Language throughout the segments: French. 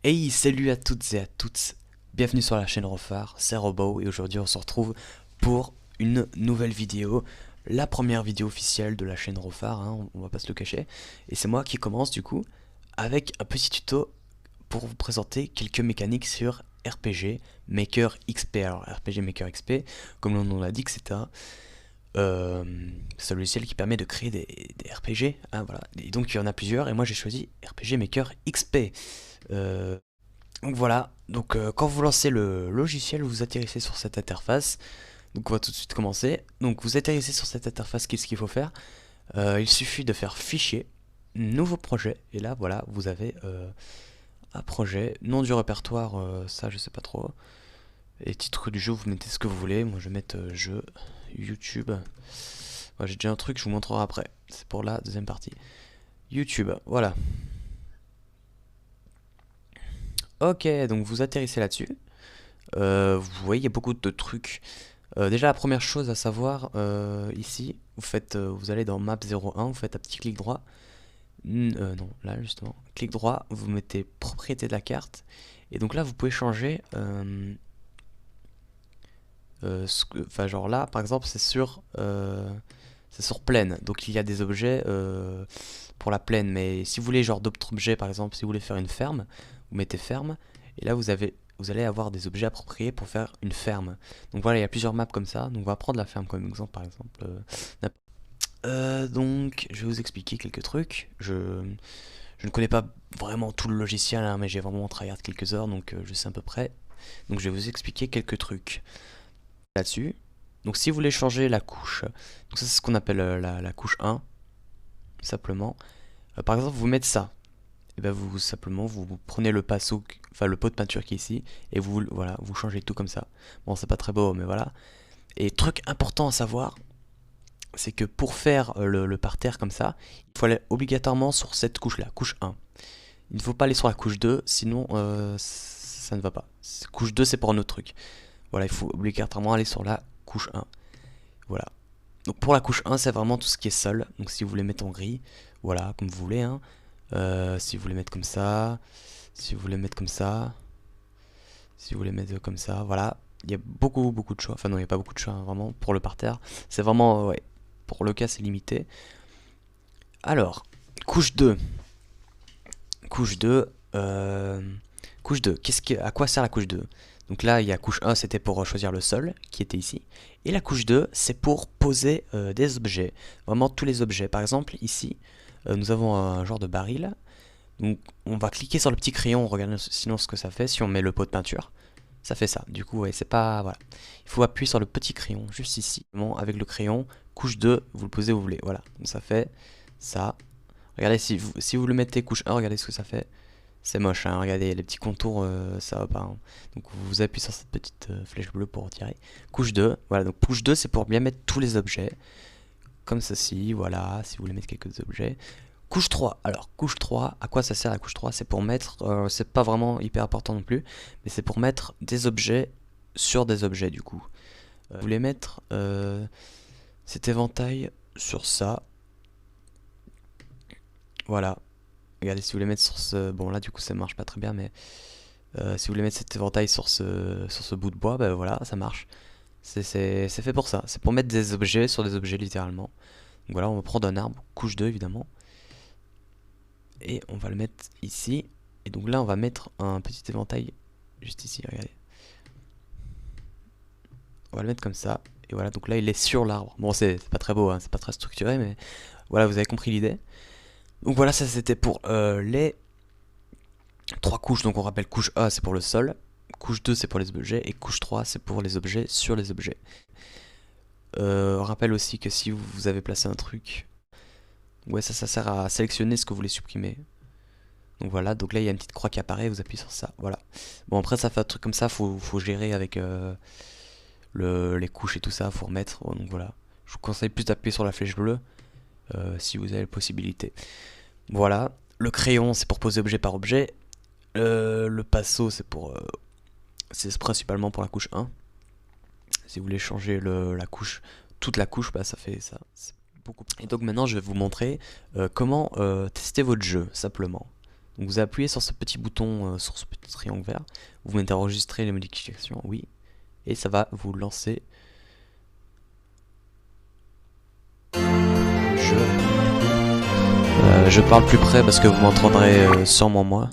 Hey, salut à toutes et à tous, bienvenue sur la chaîne Rofar, c'est Robo et aujourd'hui on se retrouve pour une nouvelle vidéo, la première vidéo officielle de la chaîne Rofar, hein, on va pas se le cacher, et c'est moi qui commence du coup avec un petit tuto pour vous présenter quelques mécaniques sur RPG Maker XP. Alors RPG Maker XP, comme le nom l'indique, c'est un logiciel qui permet de créer des RPG, hein, voilà. Et donc il y en a plusieurs et moi j'ai choisi RPG Maker XP. Donc voilà, quand vous lancez le logiciel, vous atterrissez sur cette interface. Donc on va tout de suite commencer. Donc vous atterrissez sur cette interface, qu'est-ce qu'il faut faire? Il suffit de faire fichier, nouveau projet, et là voilà, vous avez un projet, nom du répertoire, ça je sais pas trop. Et titre du jeu, vous mettez ce que vous voulez. Moi je vais mettre jeu, YouTube. Ouais, j'ai déjà un truc, je vous montrerai après. C'est pour la deuxième partie. YouTube, voilà. Ok, donc vous atterrissez là-dessus. Vous voyez, il y a beaucoup de trucs. Déjà, la première chose à savoir, ici, vous allez dans Map 01, vous faites un petit clic droit. Non, là justement, clic droit, vous mettez propriété de la carte. Et donc là, vous pouvez changer. Enfin, genre là, par exemple, c'est sur plaine. Donc il y a des objets pour la plaine. Mais si vous voulez genre d'autres objets, par exemple, si vous voulez faire une ferme, vous mettez ferme. Et là, vous allez avoir des objets appropriés pour faire une ferme. Donc voilà, il y a plusieurs maps comme ça. Donc on va prendre la ferme comme exemple, par exemple. Donc je vais vous expliquer quelques trucs. Je ne connais pas vraiment tout le logiciel, hein, mais j'ai vraiment tryhard quelques heures, donc je sais à peu près. Donc je vais vous expliquer quelques trucs là-dessus. Donc si vous voulez changer la couche, donc ça c'est ce qu'on appelle la couche 1, simplement. Par exemple, vous mettez ça. Et ben vous prenez le pinceau, enfin le pot de peinture qui est ici, et voilà, vous changez tout comme ça. Bon, c'est pas très beau, mais voilà. Et truc important à savoir, c'est que pour faire le parterre comme ça, il faut aller obligatoirement sur cette couche-là, couche 1. Il ne faut pas aller sur la couche 2, sinon ça ne va pas. Couche 2, c'est pour un autre truc. Voilà, il faut obligatoirement aller sur la couche 1. Voilà. Donc pour la couche 1, c'est vraiment tout ce qui est sol. Donc si vous voulez mettre en gris, voilà, comme vous voulez, hein. Si vous voulez mettre comme ça, si vous voulez mettre comme ça, si vous voulez mettre comme ça, voilà. Il y a beaucoup de choix. Enfin non, il n'y a pas beaucoup de choix, hein, vraiment, pour le parterre. C'est vraiment, ouais, pour le cas, c'est limité. Alors, couche 2. Couche 2, couche 2, à quoi sert la couche 2? Donc là, il y a couche 1, c'était pour choisir le sol, qui était ici. Et la couche 2, c'est pour poser des objets. Vraiment tous les objets. Par exemple, ici, nous avons un genre de baril. Donc on va cliquer sur le petit crayon, on regarde sinon ce que ça fait. Si on met le pot de peinture, ça fait ça. Du coup, ouais, c'est pas... Voilà. Il faut appuyer sur le petit crayon, juste ici. Bon, avec le crayon, couche 2, vous le posez où vous voulez. Voilà, donc ça fait ça. Regardez, si vous le mettez couche 1, regardez ce que ça fait. C'est moche, hein, regardez, les petits contours, ça va pas, hein. Donc vous appuyez sur cette petite flèche bleue pour retirer. Couche 2, voilà, donc couche 2, c'est pour bien mettre tous les objets. Comme ceci, voilà, si vous voulez mettre quelques objets. Couche 3, alors couche 3, à quoi ça sert la couche 3? C'est pour mettre, c'est pas vraiment hyper important non plus, mais c'est pour mettre des objets sur des objets du coup. Vous voulez mettre cet éventail sur ça. Voilà. Regardez, si vous voulez mettre sur ce... Bon là du coup ça marche pas très bien, mais si vous voulez mettre cet éventail sur ce bout de bois, ben voilà, ça marche. C'est fait pour ça, c'est pour mettre des objets sur des objets littéralement. Donc voilà, on va prendre un arbre, couche 2 évidemment. Et on va le mettre ici. Et donc là on va mettre un petit éventail juste ici, regardez. On va le mettre comme ça. Et voilà, donc là il est sur l'arbre. Bon c'est pas très beau, hein, c'est pas très structuré, mais voilà, vous avez compris l'idée. Donc voilà, ça c'était pour les 3 couches. Donc on rappelle, couche A c'est pour le sol, couche 2 c'est pour les objets, et couche 3 c'est pour les objets sur les objets. On rappelle aussi que si vous avez placé un truc, ouais, ça sert à sélectionner ce que vous voulez supprimer. Donc voilà, donc là il y a une petite croix qui apparaît, vous appuyez sur ça, voilà. Bon après ça fait un truc comme ça, faut gérer avec les couches et tout ça, faut remettre, donc voilà. Je vous conseille plus d'appuyer sur la flèche bleue, si vous avez la possibilité. Voilà, le crayon c'est pour poser objet par objet. Le pinceau c'est principalement pour la couche 1. Si vous voulez changer la couche, toute la couche, bah ça fait ça. Et donc maintenant je vais vous montrer comment tester votre jeu simplement. Donc vous appuyez sur ce petit bouton, sur ce petit triangle vert, vous mettez enregistrer les modifications, oui, et ça va vous lancer. Je parle plus près parce que vous m'entendrez sûrement moins.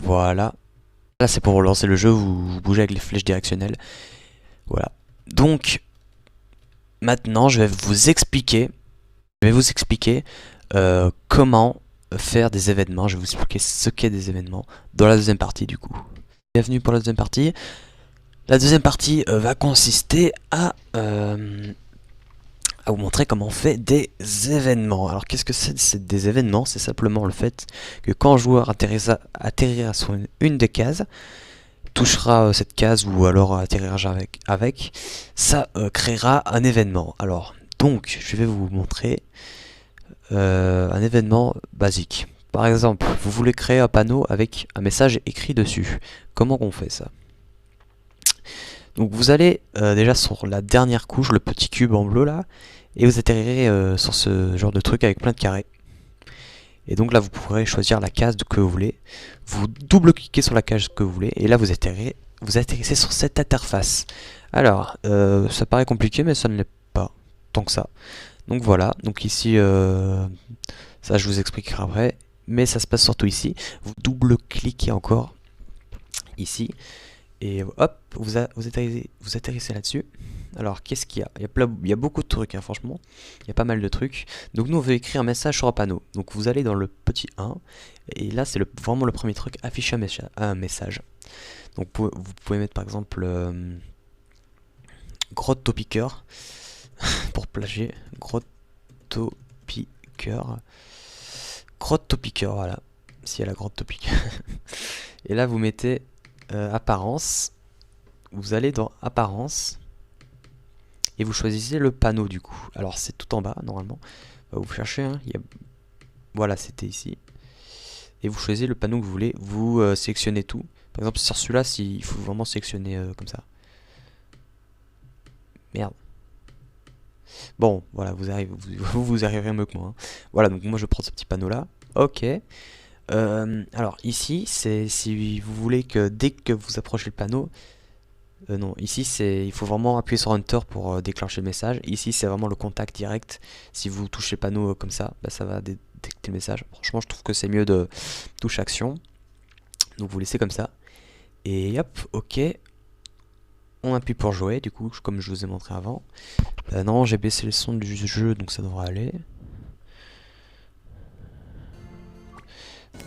Voilà. Là c'est pour lancer le jeu, vous bougez avec les flèches directionnelles. Voilà. Donc maintenant je vais vous expliquer comment faire des événements. Je vais vous expliquer ce qu'est des événements dans la deuxième partie du coup. Bienvenue pour la deuxième partie. La deuxième partie va consister à vous montrer comment on fait des événements. Alors qu'est-ce que c'est des événements? C'est simplement le fait que quand un joueur atterrira sur une des cases, touchera cette case ou alors atterrira avec ça créera un événement. Alors donc je vais vous montrer un événement basique. Par exemple, vous voulez créer un panneau avec un message écrit dessus. Comment on fait ça? Donc vous allez déjà sur la dernière couche, le petit cube en bleu là, et vous atterrirez sur ce genre de truc avec plein de carrés. Et donc là vous pourrez choisir la case que vous voulez. Vous double-cliquez sur la case que vous voulez, et là vous atterrissez sur cette interface. Alors, ça paraît compliqué, mais ça ne l'est pas tant que ça. Donc voilà, donc ici, ça je vous expliquerai après, mais ça se passe surtout ici. Vous double-cliquez encore ici. Et hop, vous atterrissez là-dessus. Alors, qu'est-ce qu'il y a? Il y a beaucoup de trucs, hein, franchement. Il y a pas mal de trucs. Donc, nous, on veut écrire un message sur un panneau. Donc, vous allez dans le petit 1. Et là, c'est vraiment le premier truc, afficher un message. Donc, vous pouvez mettre, par exemple, grotte topiqueur. Pour plagier. Grotte topiqueur. Grotte topiqueur, voilà. Si elle a grotte topiqueur. Et là, vous mettez... apparence, vous allez dans apparence et vous choisissez le panneau du coup. Alors c'est tout en bas normalement, vous cherchez, hein, voilà, c'était ici, et vous choisissez le panneau que vous voulez, vous sélectionnez tout. Par exemple sur celui-là, il faut vraiment sélectionner comme ça. Merde. Bon, voilà, vous arriverez mieux que moi, hein. Voilà, donc moi je prends ce petit panneau là, ok. Alors ici, c'est si vous voulez que dès que vous approchez le panneau, non, ici il faut vraiment appuyer sur Enter pour déclencher le message. Ici c'est vraiment le contact direct. Si vous touchez le panneau comme ça, bah, ça va détecter le message. Franchement, je trouve que c'est mieux de touche action. Donc vous laissez comme ça. Et hop, ok. On appuie pour jouer, du coup, comme je vous ai montré avant. Non, j'ai baissé le son du jeu, donc ça devrait aller.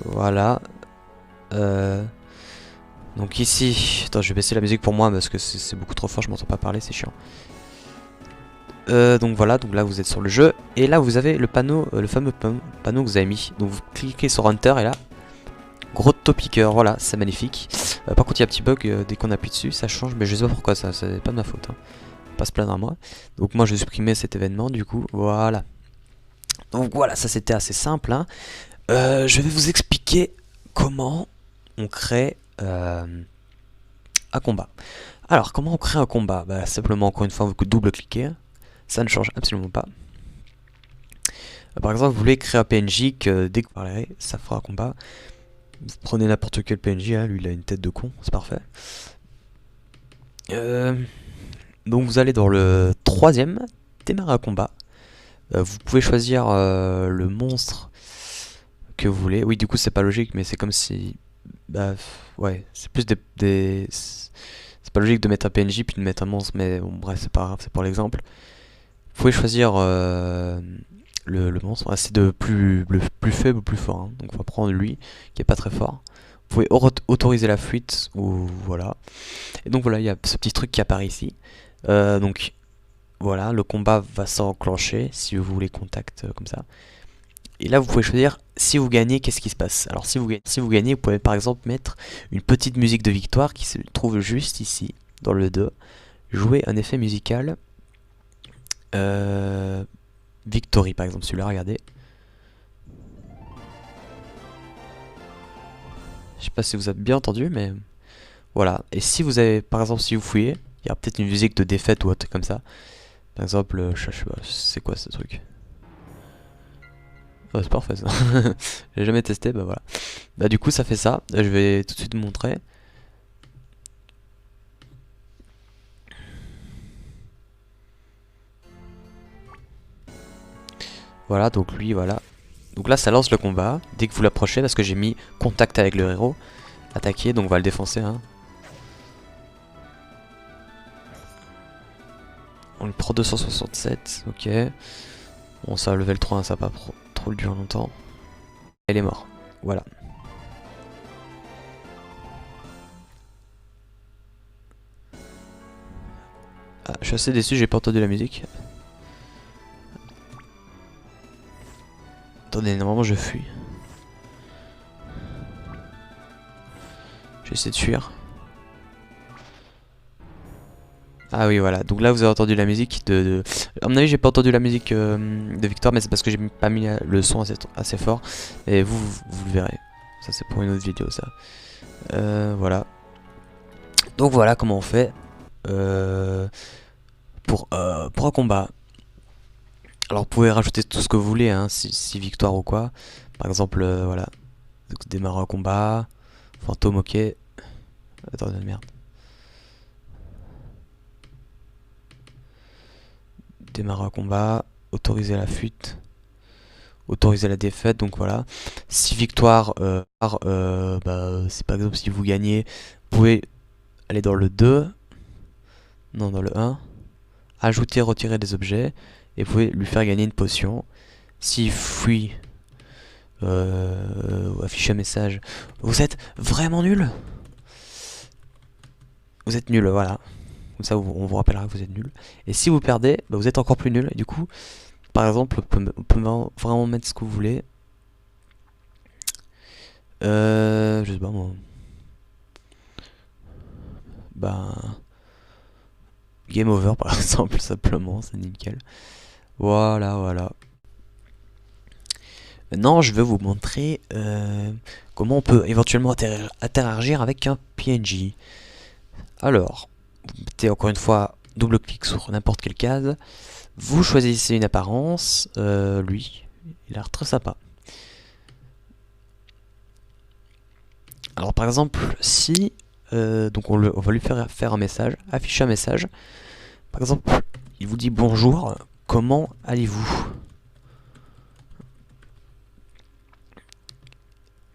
Voilà. Donc ici, attends, je vais baisser la musique pour moi parce que c'est beaucoup trop fort, je m'entends pas parler, c'est chiant. Donc voilà, donc là vous êtes sur le jeu et là vous avez le panneau, le fameux panneau que vous avez mis. Donc vous cliquez sur Enter et là, gros topiqueur, voilà, c'est magnifique. Par contre il y a un petit bug dès qu'on appuie dessus, ça change, mais je sais pas pourquoi, ça c'est pas de ma faute, hein. Pas se plaindre à moi. Donc moi je vais supprimer cet événement du coup, voilà. Donc voilà, ça c'était assez simple, hein. Je vais vous expliquer comment on crée un combat. Alors, comment on crée un combat? Bah, simplement, encore une fois, vous double-cliquez. Ça ne change absolument pas. Par exemple, vous voulez créer un PNJ que dès que vous parlerez, ça fera un combat. Vous prenez n'importe quel PNJ, hein, lui il a une tête de con, c'est parfait. Donc vous allez dans le troisième, démarrer un combat. Vous pouvez choisir le monstre que vous voulez. Oui, du coup c'est pas logique, mais c'est comme si... Bah ouais, c'est plus c'est pas logique de mettre un PNJ puis de mettre un monstre, mais bon bref, c'est pas grave, c'est pour l'exemple. Vous pouvez choisir le monstre, ah, c'est de plus faible ou plus fort, hein. Donc on va prendre lui, qui est pas très fort. Vous pouvez autoriser la fuite, ou voilà. Et donc voilà, il y a ce petit truc qui apparaît ici. Donc voilà, le combat va s'enclencher si vous voulez contact comme ça. Et là vous pouvez choisir si vous gagnez, qu'est-ce qui se passe. Alors si vous gagnez, vous pouvez par exemple mettre une petite musique de victoire qui se trouve juste ici, dans le 2. Jouer un effet musical. Victory par exemple, celui-là, regardez. Je sais pas si vous avez bien entendu, mais voilà. Et si vous avez, par exemple, si vous fouillez, il y a peut-être une musique de défaite ou autre comme ça. Par exemple, je sais pas, c'est quoi ce truc? Ouais, c'est parfait ça. J'ai jamais testé, bah voilà. Bah du coup ça fait ça. Je vais tout de suite vous montrer. Voilà, donc lui, voilà. Donc là ça lance le combat. Dès que vous l'approchez, parce que j'ai mis contact avec le héros. Attaquer, donc on va le défoncer. Hein. On lui prend 267, ok. Bon ça, level 3, hein, ça va pas trop le durer longtemps. Elle est morte, voilà. Ah, je suis assez déçu, j'ai pas entendu la musique. Attendez, normalement je fuis. J'essaie de fuir. Ah oui, voilà. Donc là, vous avez entendu la musique de... À mon avis, j'ai pas entendu la musique de Victoire, mais c'est parce que j'ai pas mis le son assez fort. Et vous le verrez. Ça, c'est pour une autre vidéo, ça. Voilà. Donc voilà comment on fait pour un combat. Alors, vous pouvez rajouter tout ce que vous voulez, hein, si Victoire ou quoi. Par exemple, voilà. Donc, démarrer un combat. Fantôme, ok. Attendez, merde. Démarrer un combat, autoriser la fuite, autoriser la défaite, donc voilà. Si victoire, bah, c'est par exemple si vous gagnez, vous pouvez aller dans le 2, non dans le 1, ajouter, retirer des objets, et vous pouvez lui faire gagner une potion. S'il fuit, afficher un message, vous êtes vraiment nul. Vous êtes nul, voilà. Comme ça on vous rappellera que vous êtes nul. Et si vous perdez, bah, vous êtes encore plus nul, et du coup... Par exemple, on peut vraiment mettre ce que vous voulez. Je sais pas moi. Bah, game over par exemple, simplement, c'est nickel. Voilà, voilà. Maintenant, je vais vous montrer comment on peut éventuellement interagir avec un PNJ. Alors, vous mettez encore une fois double-clic sur n'importe quelle case. Vous choisissez une apparence. Lui, il a l'air très sympa. Alors par exemple, si donc on va lui faire un message, afficher un message. Par exemple, il vous dit bonjour, comment allez-vous?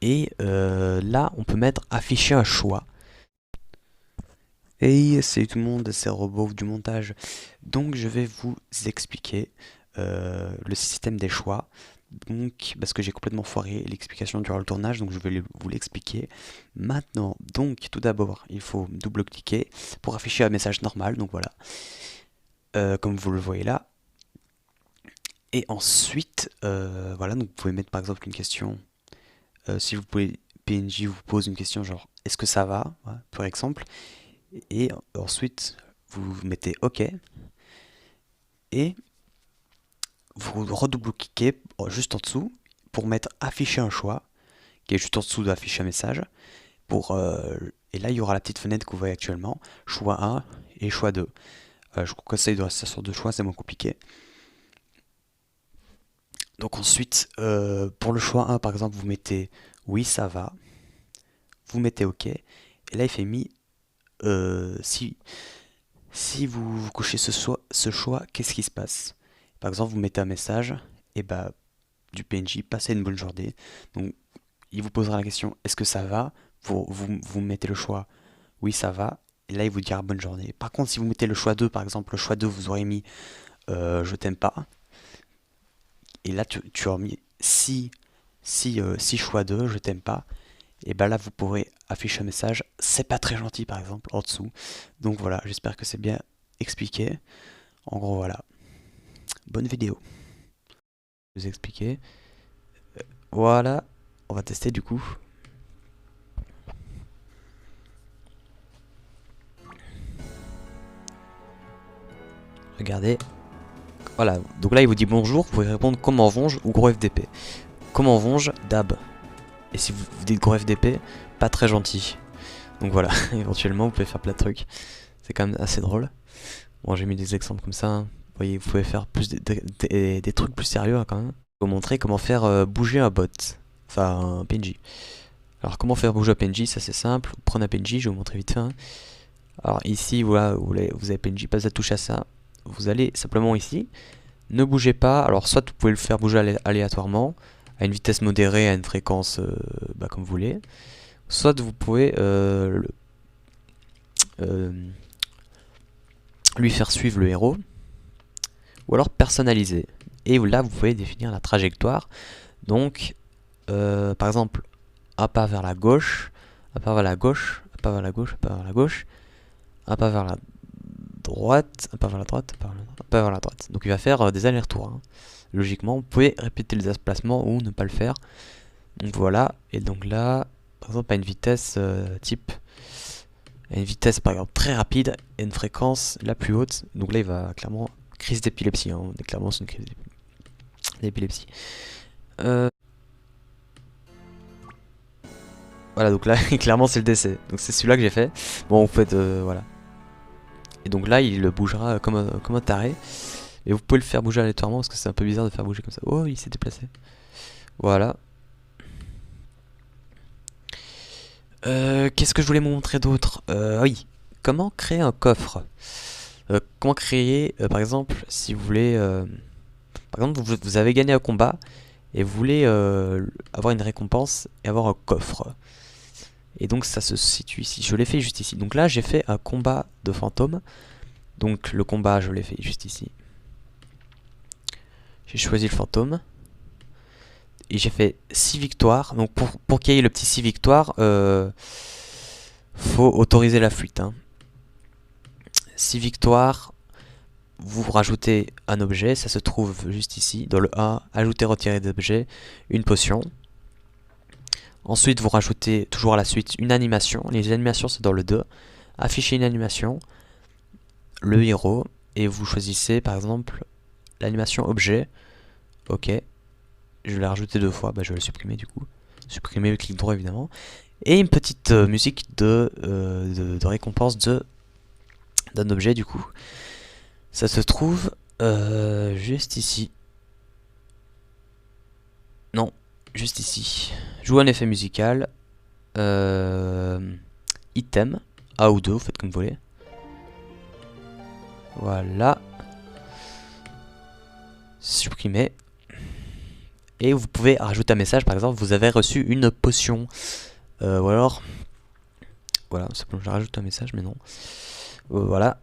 Et là, on peut mettre afficher un choix. Hey, salut tout le monde, c'est Robot du montage. Donc je vais vous expliquer le système des choix. Donc, parce que j'ai complètement foiré l'explication durant le tournage, donc je vais vous l'expliquer maintenant. Donc, tout d'abord, il faut double-cliquer pour afficher un message normal, donc voilà, comme vous le voyez là. Et ensuite, voilà, donc vous pouvez mettre par exemple une question. Si vous pouvez, PNJ vous pose une question genre, est-ce que ça va, voilà, par exemple. Et ensuite, vous mettez OK. Et vous redouble-cliquez juste en dessous pour mettre afficher un choix, qui est juste en dessous d'afficher un message. Et là, il y aura la petite fenêtre que vous voyez actuellement, choix 1 et choix 2. Je vous conseille de rester sur deux choix, c'est moins compliqué. Donc ensuite, pour le choix 1, par exemple, vous mettez oui, ça va. Vous mettez OK. Et là, il fait mis si vous cochez ce choix, qu'est-ce qui se passe? Par exemple, vous mettez un message, et bah, du PNJ, passez une bonne journée. Donc, il vous posera la question, est-ce que ça va? Vous mettez le choix, oui, ça va. Et là, il vous dira bonne journée. Par contre, si vous mettez le choix 2, par exemple, le choix 2, vous aurez mis je t'aime pas. Et là, tu auras mis si choix 2, je t'aime pas. Et bah là, vous pourrez afficher un message, c'est pas très gentil, par exemple, en dessous. Donc voilà, j'espère que c'est bien expliqué. En gros, voilà. Bonne vidéo. Je vais vous expliquer. Voilà, on va tester du coup. Regardez. Voilà, donc là il vous dit bonjour, vous pouvez répondre comment vont-je ou gros FDP. Comment vont-je, Dab. Et si vous dites gros FDP, pas très gentil. Donc voilà, éventuellement vous pouvez faire plein de trucs. C'est quand même assez drôle. Bon, j'ai mis des exemples comme ça. Hein. Vous voyez, vous pouvez faire plus des trucs plus sérieux hein, quand même. vous montrer comment faire bouger un bot, enfin un PNJ. Alors comment faire bouger un PNJ, ça c'est simple, vous prenez un PNJ, je vais vous montrer vite fait. Hein. Alors ici, voilà, vous avez PNJ, pas à toucher à ça. Vous allez simplement ici, ne bougez pas. Alors soit vous pouvez le faire bouger aléatoirement, à une vitesse modérée, à une fréquence comme vous voulez. Soit vous pouvez lui faire suivre le héros, ou alors personnaliser. Et là vous pouvez définir la trajectoire. Donc par exemple, un pas vers la gauche, un pas vers la gauche, un pas vers la gauche, un pas vers la gauche, un pas vers la droite, un pas vers la droite, un pas vers la droite. Donc il va faire des allers-retours. Hein. Logiquement, vous pouvez répéter les déplacements ou ne pas le faire. Donc voilà, et donc là, par exemple, à une vitesse type, à une vitesse par exemple très rapide et une fréquence la plus haute. Donc là, il va clairement crise d'épilepsie. Hein. Clairement, c'est une crise d'épilepsie. Voilà, donc là, clairement, c'est le décès. Donc c'est celui-là que j'ai fait. Bon, en fait, voilà. Et donc là, il bougera comme un taré. Et vous pouvez le faire bouger aléatoirement parce que c'est un peu bizarre de faire bouger comme ça. Oh, il s'est déplacé. Voilà. Qu'est-ce que je voulais vous montrer d'autre? Oui. Comment créer un coffre? Comment créer, par exemple, si vous voulez... par exemple, vous avez gagné un combat et vous voulez avoir une récompense et avoir un coffre. Et donc ça se situe ici. Je l'ai fait juste ici. Donc là, j'ai fait un combat de fantôme. Donc le combat, je l'ai fait juste ici. J'ai choisi le fantôme. Et j'ai fait 6 victoires. Donc pour qu'il y ait le petit 6 victoires, faut autoriser la fuite. Hein. 6 victoires, vous rajoutez un objet, ça se trouve juste ici, dans le A, ajouter, retirer d'objet, une potion. Ensuite, vous rajoutez toujours à la suite une animation. Les animations, c'est dans le 2. Afficher une animation, le héros, et vous choisissez par exemple l'animation objet. Ok. Je l'ai rajouté 2 fois, bah, je vais le supprimer du coup. Supprimer le clic droit évidemment. Et une petite musique de récompense d'un objet du coup. Ça se trouve juste ici. Non, juste ici. Joue un effet musical. Item. A ou 2, vous faites comme vous voulez. Voilà. Supprimer. Et vous pouvez rajouter un message, par exemple, vous avez reçu une potion. Ou alors... Voilà, je rajoute un message, mais non. Voilà.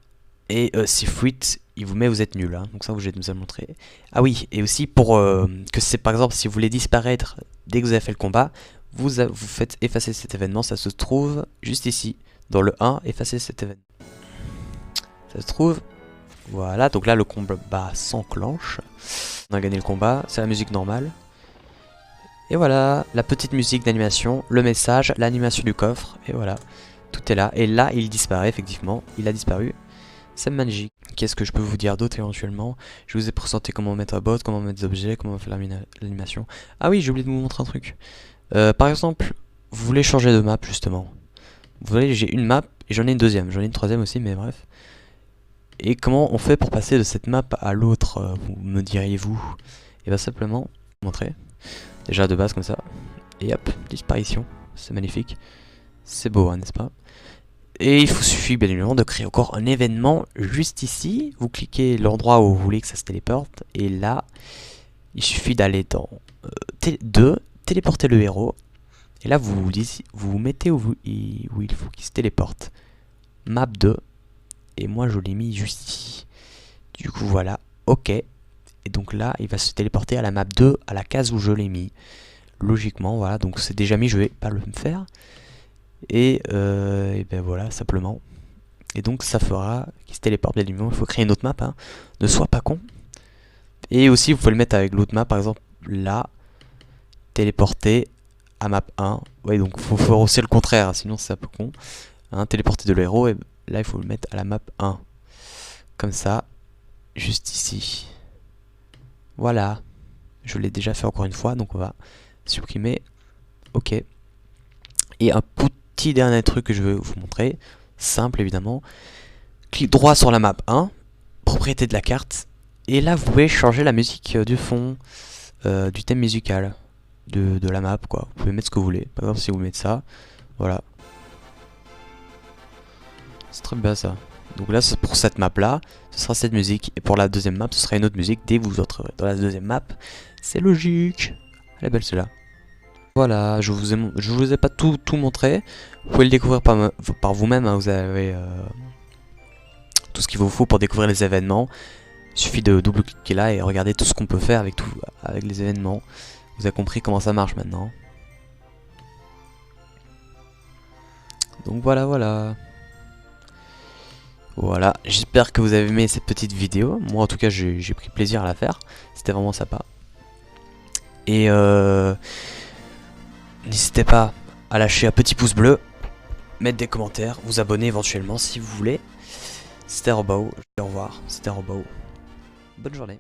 Et si fuite, il vous met vous êtes nul. Hein. Donc ça, je vais nous le montrer. Ah oui, et aussi pour que c'est par exemple, si vous voulez disparaître dès que vous avez fait le combat, vous faites effacer cet événement. Ça se trouve juste ici, dans le 1, effacer cet événement. Ça se trouve... Voilà, donc là, le combat s'enclenche. On a gagné le combat, c'est la musique normale. Et voilà, la petite musique d'animation, le message, l'animation du coffre, et voilà, tout est là. Et là, il disparaît, effectivement, il a disparu. C'est magique. Qu'est-ce que je peux vous dire d'autre éventuellement? Je vous ai présenté comment mettre un bot, comment mettre des objets, comment faire l'animation. Ah oui, j'ai oublié de vous montrer un truc. Par exemple, vous voulez changer de map, justement. Vous voyez, j'ai une map, et j'en ai une deuxième, j'en ai une troisième aussi, mais bref. Et comment on fait pour passer de cette map à l'autre, me diriez-vous? Et bien simplement, je vais vous montrer. Déjà de base comme ça. Et hop, disparition. C'est magnifique. C'est beau, hein, n'est-ce pas? Et il vous suffit bien évidemment de créer encore un événement juste ici. Vous cliquez l'endroit où vous voulez que ça se téléporte. Et là, il suffit d'aller dans 2, téléporter le héros. Et là, vous mettez où il faut qu'il se téléporte. Map 2. Et moi, je l'ai mis juste ici. Du coup, voilà. Ok. Et donc là, il va se téléporter à la map 2, à la case où je l'ai mis. Logiquement, voilà. Donc c'est déjà mis, je vais pas le faire. Et ben voilà, simplement. Et donc ça fera qu'il se téléporte bien évidemment. Il faut créer une autre map, hein. Ne sois pas con. Et aussi, vous pouvez le mettre avec l'autre map, par exemple, là. Téléporter à map 1. Ouais, donc il faut faire aussi le contraire, hein, sinon c'est un peu con. Hein, téléporter de l'héros, et là, il faut le mettre à la map 1. Comme ça, juste ici. Voilà, je l'ai déjà fait encore une fois, donc on va supprimer. Ok. Et un petit dernier truc que je veux vous montrer, simple évidemment. Clic droit sur la map 1, propriété de la carte. Et là, vous pouvez changer la musique du fond. du thème musical de la map, quoi. Vous pouvez mettre ce que vous voulez. Par exemple, si vous mettez ça, voilà. C'est très bien ça. Donc là, c'est pour cette map là, ce sera cette musique. Et pour la deuxième map, ce sera une autre musique dès que vous entrerez dans la deuxième map. C'est logique. Elle est belle celle-là. Voilà, je vous ai pas tout montré. Vous pouvez le découvrir par vous-même. Hein. Vous avez tout ce qu'il vous faut pour découvrir les événements. Il suffit de double-cliquer là et regarder tout ce qu'on peut faire avec les événements. Vous avez compris comment ça marche maintenant. Donc voilà, voilà. Voilà, j'espère que vous avez aimé cette petite vidéo. Moi en tout cas j'ai pris plaisir à la faire. C'était vraiment sympa. Et n'hésitez pas à lâcher un petit pouce bleu, mettre des commentaires, vous abonner éventuellement si vous voulez. C'était Robao, je dis au revoir, c'était Robao. Bonne journée.